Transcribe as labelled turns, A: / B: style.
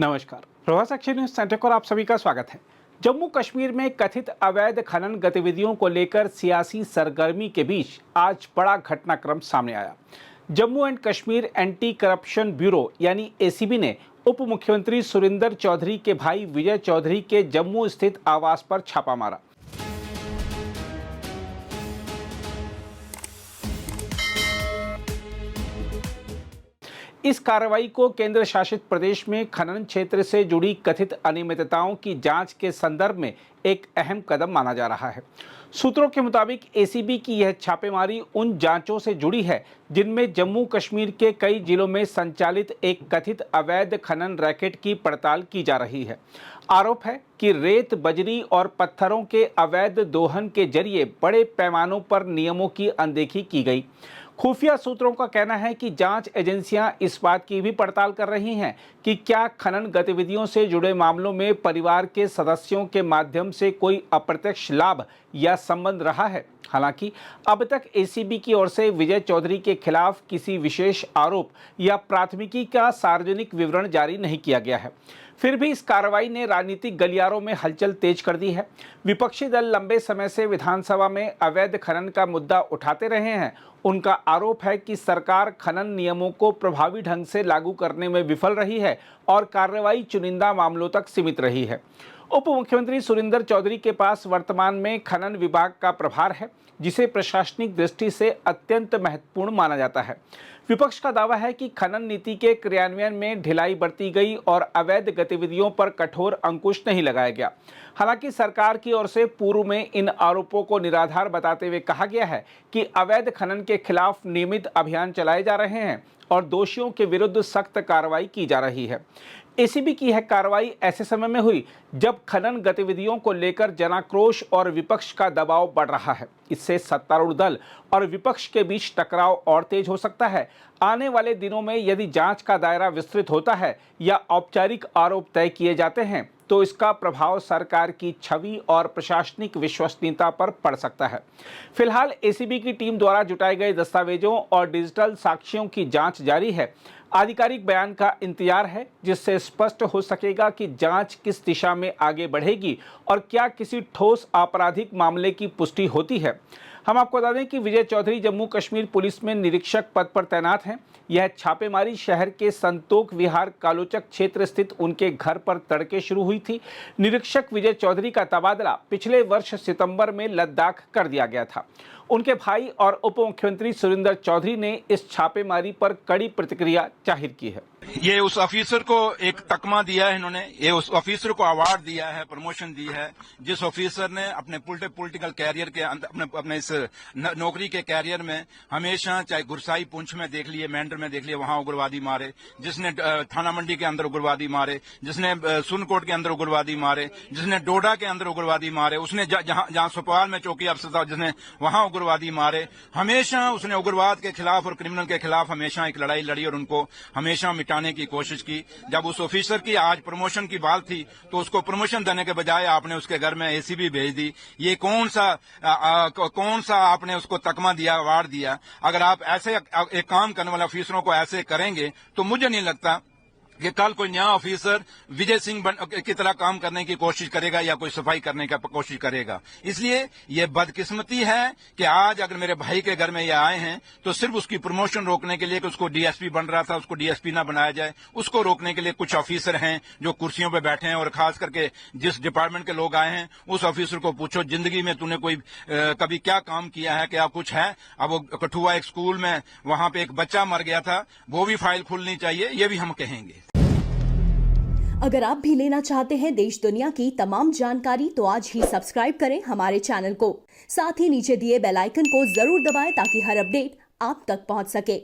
A: नमस्कार, प्रभास अक्षर news centre पर आप सभी का स्वागत है। जम्मू कश्मीर में कथित अवैध खनन गतिविधियों को लेकर सियासी सरगर्मी के बीच आज बड़ा घटनाक्रम सामने आया। Jammu and Kashmir anti corruption bureau यानी एसीबी ने उप मुख्यमंत्री सुरिंदर चौधरी के भाई विजय चौधरी के जम्मू स्थित आवास पर छापा मारा। इस कार्रवाई को केंद्र शासित प्रदेश में खनन क्षेत्र से जुड़ी कथित अनियमितताओं की जांच के संदर्भ में एक अहम कदम माना जा रहा है। सूत्रों के मुताबिक एसीबी की यह छापेमारी उन जांचों से जुड़ी है जिनमें जम्मू कश्मीर के कई जिलों में संचालित एक कथित अवैध खनन रैकेट की पड़ताल की जा रही है। आरोप है कि रेत, बजरी और पत्थरों के अवैध दोहन के जरिए बड़े पैमानों पर नियमों की अनदेखी की गई। खुफिया सूत्रों का कहना है कि जांच एजेंसियां इस बात की भी पड़ताल कर रही हैं कि क्या खनन गतिविधियों से जुड़े मामलों में परिवार के सदस्यों के माध्यम से कोई अप्रत्यक्ष लाभ या संबंध रहा है। हालांकि अब तक एसीबी की ओर से विजय चौधरी के खिलाफ किसी विशेष आरोप या प्राथमिकी का सार्वजनिक विवरण जारी नहीं किया गया है। फिर भी इस कार्रवाई ने राजनीतिक गलियारों में हलचल तेज कर दी है। विपक्षी दल लंबे समय से विधानसभा में अवैध खनन का मुद्दा उठाते रहे हैं। उनका आरोप है कि सरकार खनन नियमों को प्रभावी ढंग से लागू करने में विफल रही है और कार्रवाई चुनिंदा मामलों तक सीमित रही है। उप मुख्यमंत्री सुरिंदर चौधरी के पास वर्तमान में खनन विभाग का प्रभार है, जिसे प्रशासनिक दृष्टि से अत्यंत महत्वपूर्ण माना जाता है। विपक्ष का दावा है कि खनन नीति के क्रियान्वयन में ढिलाई बरती गई और अवैध गतिविधियों पर कठोर अंकुश नहीं लगाया गया। हालांकि सरकार की ओर से पूर्व में इन आरोपों को निराधार बताते हुए कहा गया है कि अवैध खनन के खिलाफ नियमित अभियान चलाए जा रहे हैं और दोषियों के विरुद्ध सख्त कार्रवाई की जा रही है। एसीबी की यह कार्रवाई ऐसे समय में हुई जब खनन गतिविधियों को लेकर जनाक्रोश और विपक्ष का दबाव बढ़ रहा है। इससे सत्तारूढ़ दल और विपक्ष के बीच टकराव और तेज हो सकता है। आने वाले दिनों में यदि जांच का दायरा विस्तृत होता है या औपचारिक आरोप तय किए जाते हैं तो इसका प्रभाव सरकार की छवि और प्रशासनिक विश्वसनीयता पर पड़ सकता है। फिलहाल एसीबी की टीम द्वारा जुटाए गए दस्तावेजों और डिजिटल साक्ष्यों की जांच जारी है। आधिकारिक बयान का इंतजार है जिससे स्पष्ट हो सकेगा कि जांच किस दिशा में आगे बढ़ेगी और क्या किसी ठोस आपराधिक मामले की पुष्टि होती है। हम आपको बता दें कि विजय चौधरी जम्मू कश्मीर पुलिस में निरीक्षक पद पर तैनात हैं। यह छापेमारी शहर के संतोख विहार कालोचक क्षेत्र स्थित उनके घर पर तड़के शुरू हुई थी। निरीक्षक विजय चौधरी का तबादला पिछले वर्ष सितंबर में लद्दाख कर दिया गया था। उनके भाई और उप मुख्यमंत्री सुरिंदर चौधरी ने इस छापेमारी पर कड़ी प्रतिक्रिया जाहिर की है।
B: ये उस ऑफिसर को एक तकमा दिया है, इन्होंने ये उस ऑफिसर को अवार्ड दिया है, प्रमोशन दी है, जिस ऑफिसर ने अपने पॉलिटिकल कैरियर के अपने इस नौकरी के कैरियर में हमेशा, चाहे गुरसाई पुंछ में देख लिए, मेंढर में देख लिए, वहां उग्रवादी मारे, जिसने थाना मंडी के अंदर उग्रवादी मारे, जिसने सुनकोट के अंदर उग्रवादी मारे, जिसने डोडा के अंदर उग्रवादी मारे, उसने जहां सुपौल में चौकी अफसर था जिसने वहां उग्रवादी मारे। हमेशा उसने उग्रवाद के खिलाफ और क्रिमिनल के खिलाफ हमेशा एक लड़ाई लड़ी और उनको हमेशा मिटाने की कोशिश की। जब उस ऑफिसर की आज प्रमोशन की बात थी तो उसको प्रमोशन देने के बजाय आपने उसके घर में एसीबी भेज दी। ये कौन सा आपने उसको तकमा दिया, अवार्ड दिया? अगर आप ऐसे एक काम करने वाले ऑफिसरों को ऐसे करेंगे तो मुझे नहीं लगता कि कल कोई नया ऑफिसर विजय सिंह की तरह काम करने की कोशिश करेगा या कोई सफाई करने की कोशिश करेगा। इसलिए ये बदकिस्मती है कि आज अगर मेरे भाई के घर में ये आए हैं तो सिर्फ उसकी प्रमोशन रोकने के लिए कि उसको डीएसपी बन रहा था, उसको डीएसपी ना बनाया जाए, उसको रोकने के लिए कुछ ऑफिसर हैं जो कुर्सियों पर बैठे हैं। और खास करके जिस डिपार्टमेंट के लोग आए हैं उस ऑफिसर को पूछो जिंदगी में तूने कोई कभी क्या काम किया है, क्या कुछ है? अब वो कठुआ एक स्कूल में वहां पे एक बच्चा मर गया था, वो भी फाइल खुलनी चाहिए, ये भी हम कहेंगे।
C: अगर आप भी लेना चाहते हैं देश दुनिया की तमाम जानकारी तो आज ही सब्सक्राइब करें हमारे चैनल को। साथ ही नीचे दिए बेल आइकन को जरूर दबाएं ताकि हर अपडेट आप तक पहुंच सके।